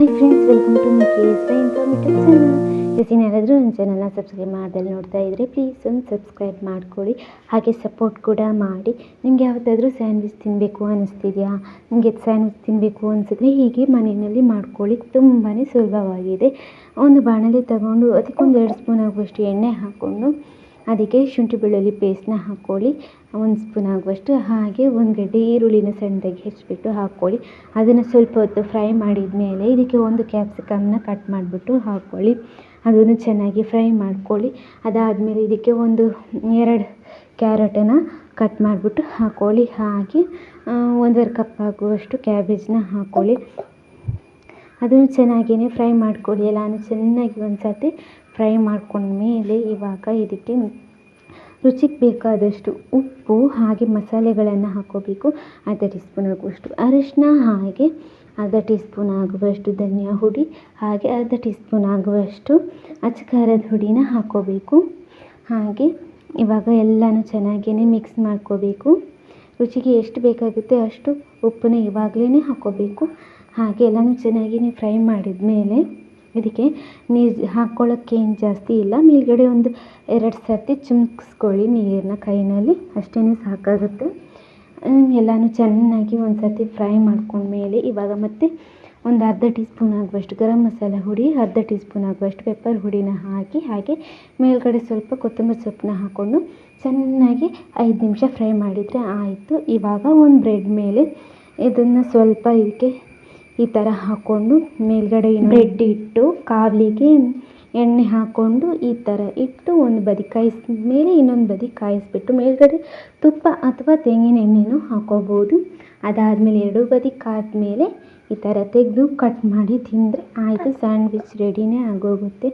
Hi friends, welcome to my informative channel. ಇವತ್ತಿನ ಯಾರಾದರೂ ನನ್ನ ಚಾನಲ್ನ ಸಬ್ಸ್ಕ್ರೈಬ್ ಮಾಡ್ದಲ್ಲಿ ನೋಡ್ತಾ ಇದ್ದರೆ ಪ್ಲೀಸ್ ಒಂದು ಸಬ್ಸ್ಕ್ರೈಬ್ ಮಾಡ್ಕೊಳ್ಳಿ. ಹಾಗೆ ಸಪೋರ್ಟ್ ಕೂಡ ಮಾಡಿ. ನಿಮಗೆ ಯಾವುದಾದ್ರೂ ಸ್ಯಾಂಡ್ವಿಚ್ ತಿನ್ನಬೇಕು ಅನ್ನಿಸ್ತಿದೆಯಾ, ನಿಮಗೆ ಸ್ಯಾಂಡ್ವಿಚ್ ತಿನ್ನಬೇಕು ಅನಿಸಿದ್ರೆ ಹೀಗೆ ಮನೆಯಲ್ಲಿ ಮಾಡ್ಕೊಳ್ಳಿ. ತುಂಬಾ ಸುಲಭವಾಗಿದೆ. ಒಂದು ಬಾಣಲೆ ತಗೊಂಡು ಅದಕ್ಕೊಂದು 2 ಸ್ಪೂನ್ ಆಗುವಷ್ಟು ಎಣ್ಣೆ ಹಾಕ್ಕೊಂಡು ಅದಕ್ಕೆ ಶುಂಠಿ ಬೆಳ್ಳುಳ್ಳಿ ಪೇಸ್ಟ್ನ ಹಾಕ್ಕೊಳ್ಳಿ. 1 ಸ್ಪೂನ್ ಆಗುವಷ್ಟು. ಹಾಗೆ 1 ಗಡ್ಡೆ ಈರುಳ್ಳಿನ ಸಣ್ಣದಾಗಿ ಹೆಚ್ಚಿಬಿಟ್ಟು ಹಾಕ್ಕೊಳ್ಳಿ. ಅದನ್ನು ಸ್ವಲ್ಪ ಹೊತ್ತು ಫ್ರೈ ಮಾಡಿದ ಮೇಲೆ ಇದಕ್ಕೆ 1 ಕ್ಯಾಪ್ಸಿಕಮ್ನ ಕಟ್ ಮಾಡಿಬಿಟ್ಟು ಹಾಕ್ಕೊಳ್ಳಿ. ಅದನ್ನು ಚೆನ್ನಾಗಿ ಫ್ರೈ ಮಾಡ್ಕೊಳ್ಳಿ. ಅದಾದಮೇಲೆ ಇದಕ್ಕೆ 2 ಕ್ಯಾರೆಟನ್ನು ಕಟ್ ಮಾಡಿಬಿಟ್ಟು ಹಾಕ್ಕೊಳ್ಳಿ. ಹಾಗೆ 1.5 ಕಪ್ ಆಗುವಷ್ಟು ಕ್ಯಾಬೇಜ್ನ ಹಾಕ್ಕೊಳ್ಳಿ. ಅದನ್ನು ಚೆನ್ನಾಗಿಯೇ ಫ್ರೈ ಮಾಡ್ಕೊಳ್ಳಿ. ಎಲ್ಲನೂ ಚೆನ್ನಾಗಿ ಒಂದು ಸರ್ತಿ ಫ್ರೈ ಮಾಡ್ಕೊಂಡ್ಮೇಲೆ ಇವಾಗ ಇದಕ್ಕೆ ರುಚಿಗೆ ಬೇಕಾದಷ್ಟು ಉಪ್ಪು ಹಾಗೆ ಮಸಾಲೆಗಳನ್ನು ಹಾಕ್ಕೋಬೇಕು. ಅರ್ಧ ಟೀ ಸ್ಪೂನ್ ಆಗುವಷ್ಟು ಅರಿಶಿನ, ಹಾಗೆ ಅರ್ಧ ಟೀ ಸ್ಪೂನ್ ಆಗುವಷ್ಟು ಧನಿಯಾ ಹುಡಿ, ಹಾಗೆ ಅರ್ಧ ಟೀ ಸ್ಪೂನ್ ಆಗುವಷ್ಟು ಅಚ್ಚ ಖಾರದ ಹುಡಿನ ಹಾಕ್ಕೋಬೇಕು. ಹಾಗೆ ಇವಾಗ ಎಲ್ಲನೂ ಚೆನ್ನಾಗಿಯೇ ಮಿಕ್ಸ್ ಮಾಡ್ಕೋಬೇಕು. ರುಚಿಗೆ ಎಷ್ಟು ಬೇಕಾಗುತ್ತೆ ಅಷ್ಟು ಉಪ್ಪನ್ನ ಇವಾಗಲೇ ಹಾಕ್ಕೋಬೇಕು. ಹಾಗೆ ಎಲ್ಲನೂ ಚೆನ್ನಾಗಿಯೇ ಫ್ರೈ ಮಾಡಿದ ಮೇಲೆ ಇದಕ್ಕೆ ನೀರು ಹಾಕ್ಕೊಳ್ಳೋಕ್ಕೆ ಏನು ಜಾಸ್ತಿ ಇಲ್ಲ. ಮೇಲ್ಗಡೆ 2 ಸರ್ತಿ ಚಿಮ್ಕಿಸ್ಕೊಳ್ಳಿ ನೀರನ್ನ ಕೈಯಲ್ಲಿ, ಅಷ್ಟೇ ಸಾಕಾಗುತ್ತೆ. ಎಲ್ಲನೂ ಚೆನ್ನಾಗಿ ಒಂದು ಸರ್ತಿ ಫ್ರೈ ಮಾಡ್ಕೊಂಡ್ಮೇಲೆ ಇವಾಗ ಮತ್ತೆ ಒಂದು ಅರ್ಧ ಟೀ ಸ್ಪೂನ್ ಆಗುವಷ್ಟು ಗರಂ ಮಸಾಲ ಹುಡಿ, ಅರ್ಧ ಟೀ ಸ್ಪೂನ್ ಆಗುವಷ್ಟು ಪೆಪ್ಪರ್ ಹುಡಿನ ಹಾಕಿ, ಹಾಗೆ ಮೇಲ್ಗಡೆ ಸ್ವಲ್ಪ ಕೊತ್ತಂಬರಿ ಸೊಪ್ಪನ್ನ ಹಾಕ್ಕೊಂಡು ಚೆನ್ನಾಗಿ 5 ನಿಮಿಷ ಫ್ರೈ ಮಾಡಿದರೆ ಆಯಿತು. ಇವಾಗ ಒಂದು ಬ್ರೆಡ್ ಮೇಲೆ ಇದನ್ನು ಸ್ವಲ್ಪ ಇದಕ್ಕೆ ಈ ಥರ ಹಾಕ್ಕೊಂಡು ಮೇಲ್ಗಡೆ ಬ್ರೆಡ್ ಇಟ್ಟು ಕಾವಲಿಗೆ ಎಣ್ಣೆ ಹಾಕ್ಕೊಂಡು ಈ ಥರ ಇಟ್ಟು ಒಂದು ಬದಿ ಕಾಯಿಸಿದ ಮೇಲೆ ಇನ್ನೊಂದು ಬದಿ ಕಾಯಿಸಿಬಿಟ್ಟು ಮೇಲ್ಗಡೆ ತುಪ್ಪ ಅಥವಾ ತೆಂಗಿನ ಎಣ್ಣೆನೂ ಹಾಕ್ಕೋಬೋದು. ಅದಾದಮೇಲೆ 2 ಬದಿ ಕಾದ ಮೇಲೆ ಈ ಥರ ತೆಗೆದು ಕಟ್ ಮಾಡಿ ತಿಂದರೆ ಆಯಿತು, ಸ್ಯಾಂಡ್ವಿಚ್ ರೆಡಿನೇ ಆಗೋಗುತ್ತೆ.